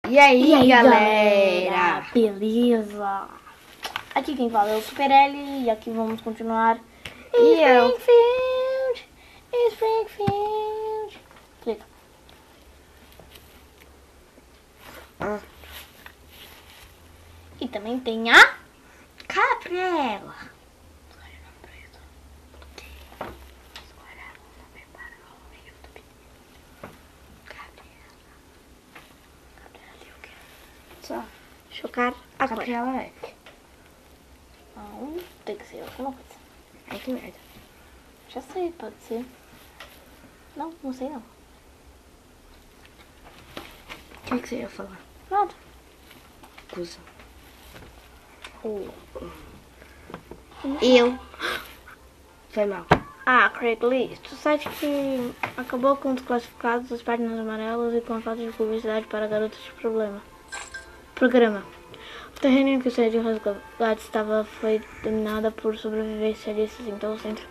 E aí, galera? Beleza? Aqui quem fala é o Super L e aqui vamos continuar. E eu? Springfield. Clica. E também tem a Gabriela. Só chocar a Gabriela é. Não, tem que ser alguma coisa. Ai, que merda. Já sei, pode ser. Não, não sei não. O que você ia falar? Nada. Cusa. Eu. Foi mal. Craigslist, o site que acabou com os classificados das páginas amarelas e com a falta de publicidade para garotos de programa. O terreno em que o centro de resgate estava foi dominado por sobrevivencialistas, então o centro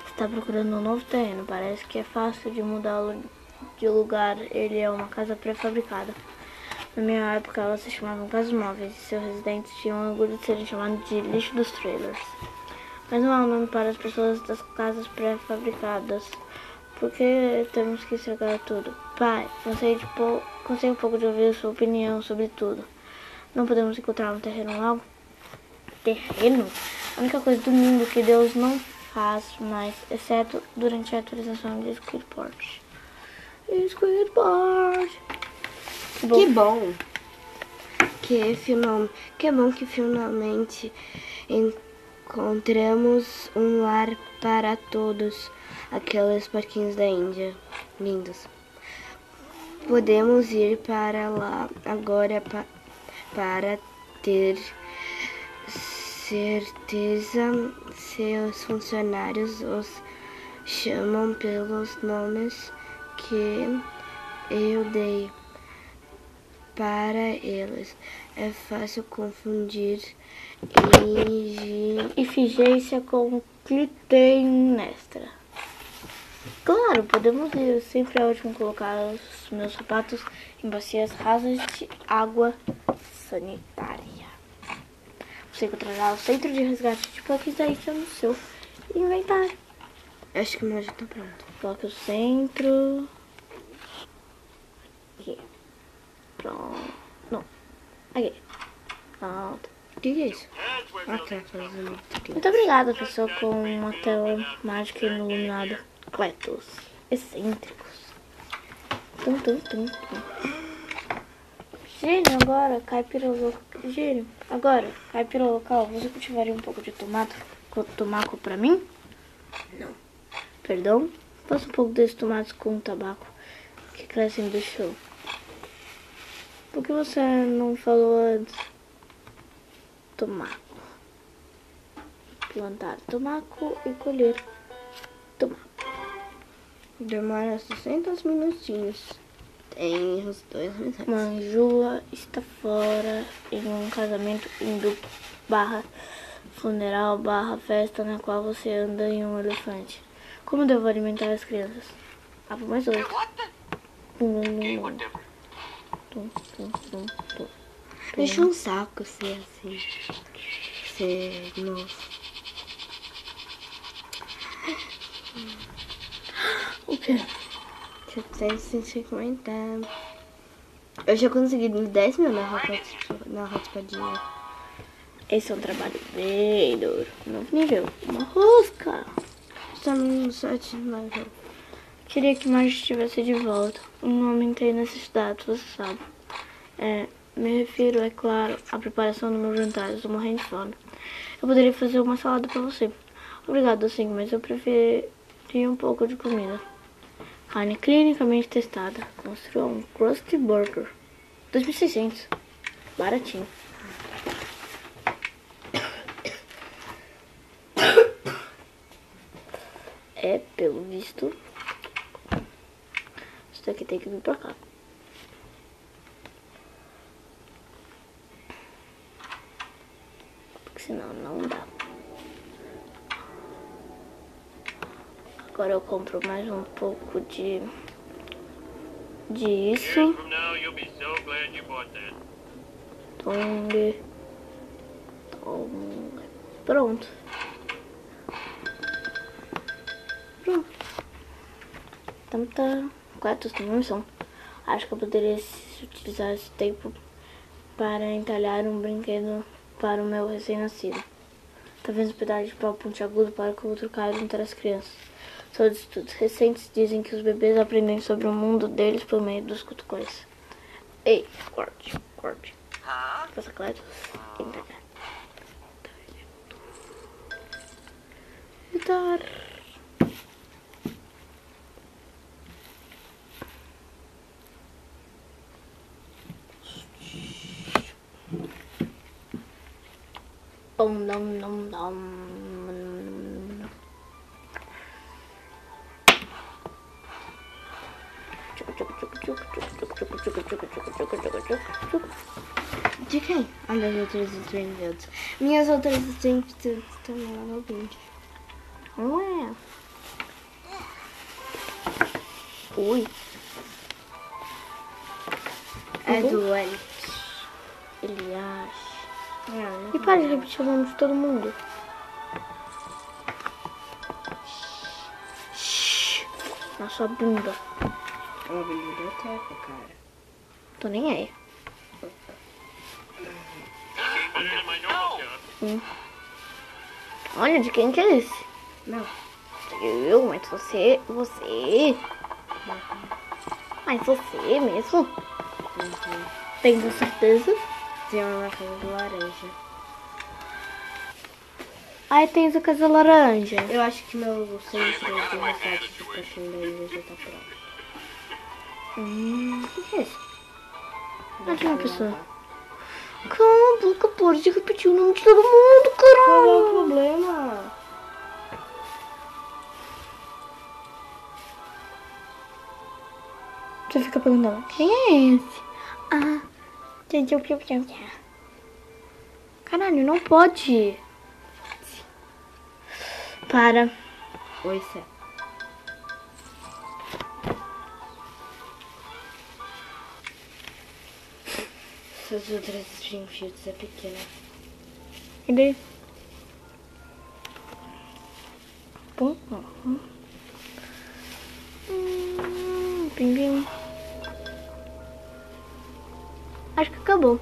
está procurando um novo terreno. Parece que é fácil de mudá-lo de lugar, ele é uma casa pré-fabricada. Na minha época elas se chamavam casas móveis e seus residentes tinham orgulho de serem chamados de lixo dos trailers. Mas não há um nome para as pessoas das casas pré-fabricadas. Por que temos que estragar tudo? Pai, cansei um pouco de ouvir sua opinião sobre tudo. Não podemos encontrar um terreno logo? Terreno? A única coisa do mundo que Deus não faz mais, exceto durante a atualização de Squidport. Squidport! Que bom que finalmente encontramos um lar para todos aqueles porquinhos da Índia. Lindos. Podemos ir para lá agora para ter certeza seus funcionários os chamam pelos nomes que eu dei para eles. É fácil confundir eficiência com Clitemnestra. Claro, podemos ir. Sempre é ótimo colocar os meus sapatos em bacias rasas de água sanitária. Você encontrará o centro de resgate de porquinhos da Índia no seu inventário. Acho que o meu já tá pronto. Coloque o centro. Aqui. Pronto. Não. Aqui. Pronto. O que é isso? Tá fazendo Muito obrigada, pessoa com uma tela mágica iluminada. Cletos. Excêntricos. Gênio, agora, caipira local. Gênio, agora, caipira local. Você cultivaria um pouco de tomaco pra mim? Não. Perdão? Faça um pouco desses tomates com tabaco que crescem do chão. Por que você não falou antes? Tomaco. Plantar tomaco e colher tomaco. Demora 60 minutinhos. Tem os 2 mensagens. Manjula está fora em um casamento indo funeral festa na qual você anda em um elefante. Como devo alimentar as crianças? Por mais 8. Deixa um saco ser assim. Ser novo. O quê? 750. Eu já consegui 10 mil na raspadinha. Esse é um trabalho bem duro. Novo nível. Uma rosca. Está no site mais. Queria que Marge estivesse de volta. Um homem tem necessidade, você sabe. Me refiro, é claro, à preparação do meu jantar. Estou morrendo de fome. Eu poderia fazer uma salada para você. Obrigado, sim, mas eu preferia um pouco de comida. Carne clinicamente testada. Construiu um Krusty Burger. 2.600. Baratinho. Pelo visto, isso daqui tem que vir pra cá. Porque senão não dá. Agora eu compro mais um pouco de disso. Years from now, you'll be so glad you bought that. Tong. Pronto. Pronto. Então tá. Quantos números são? Acho que eu poderia utilizar esse tempo para entalhar um brinquedo para o meu recém-nascido. Talvez um pedaço de pau pontiagudo para que eu trocar entre as crianças. Só os estudos recentes dizem que os bebês aprendem sobre o mundo deles por meio dos cutucões. Ei, corte. Passa claro. Editar. Dom. De quem? Ah, das outras Streamfields. Minhas outras Streamfields também lá no vídeo. Ué. Ui. É do Elliot. Ele acha. Não, E para de repetir o nome de todo mundo. Na sua bunda. É uma biblioteca, cara. Tô nem aí. Put it in my normal job. Olha, de quem que é esse? Não. Mas você. Mas você mesmo? Tenho certeza? Tem uma na casa do laranja. Ai, tem essa casa laranja. Eu acho que meu centro de retificação da ilha já tá pronto. O que é isso? Deixa tinha uma eu pessoa. lavar. Calma, boca, pode de repetir o nome de todo mundo, Qual é o caralho. problema? Você fica perguntando, quem é esse? Ah, caralho, não pode. Para. Oi, Sé. Essas outras Streamfields é pequena. E daí? Pum. Pim. Acho que acabou.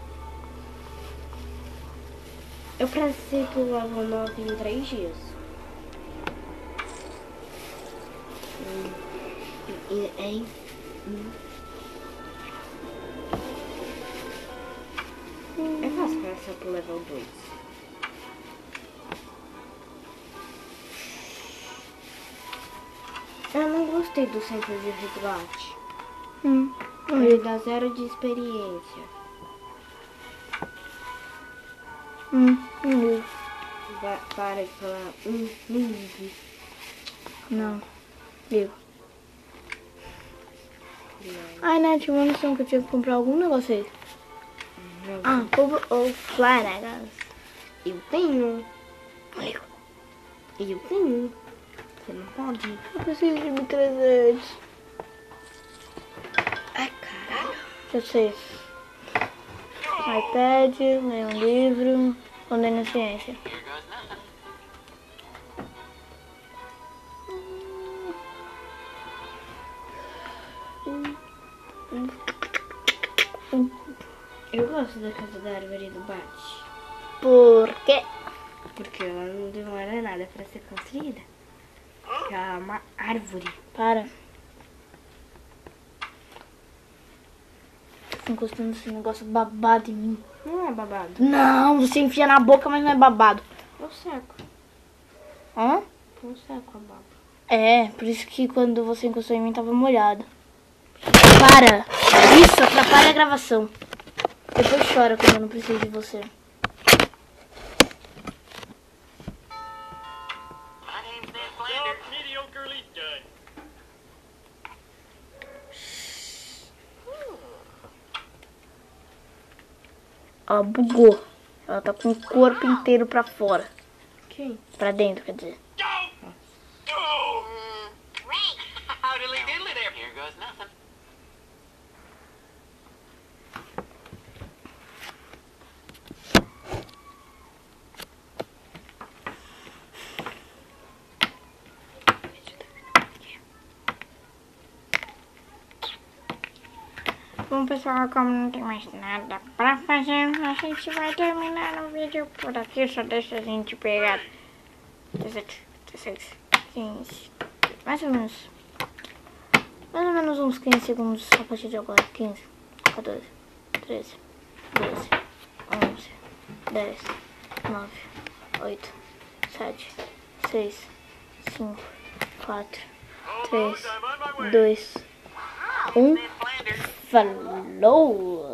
Eu passei por level 9 em 3 dias. É fácil passar pro level 2. Eu não gostei do centro de resgate. Ele dá 0 de experiência. Para de falar. Não. Ligo. Ai, né? Tinha uma noção que eu tinha que comprar algum negócio aí. Ah, ou Flanagan. Eu tenho. Ligo. Eu tenho. Você não pode. Eu preciso de 1.300. Ai, caralho. Já sei. iPad, ler um livro, condena ciência. Eu gosto da casa da árvore do Bate. Por quê? Porque ela não demora nada pra ser construída. Porque ela é uma árvore. Para. Tô encostando esse negócio babado em mim. Não é babado. Não, você enfia na boca, mas não é babado. Eu seco. Hã? Eu seco a baba. É, por isso que quando você encostou em mim tava molhado. Para! Isso atrapalha a gravação. Depois chora quando eu não preciso de você. My name's Ned Flanders. Mediocrely done. Ela bugou. Ela tá com o corpo inteiro pra fora. Quem? Pra dentro, quer dizer. Howdy diddly there. Here goes nothing. Bom, pessoal, como não tem mais nada pra fazer, a gente vai terminar o vídeo por aqui. Só deixa a gente pegar 17, 16, 15, mais ou menos uns 15 segundos a partir de agora. 15, 14, 13, 12, 11, 10, 9, 8, 7, 6, 5, 4, 3, 2, 1. Falou!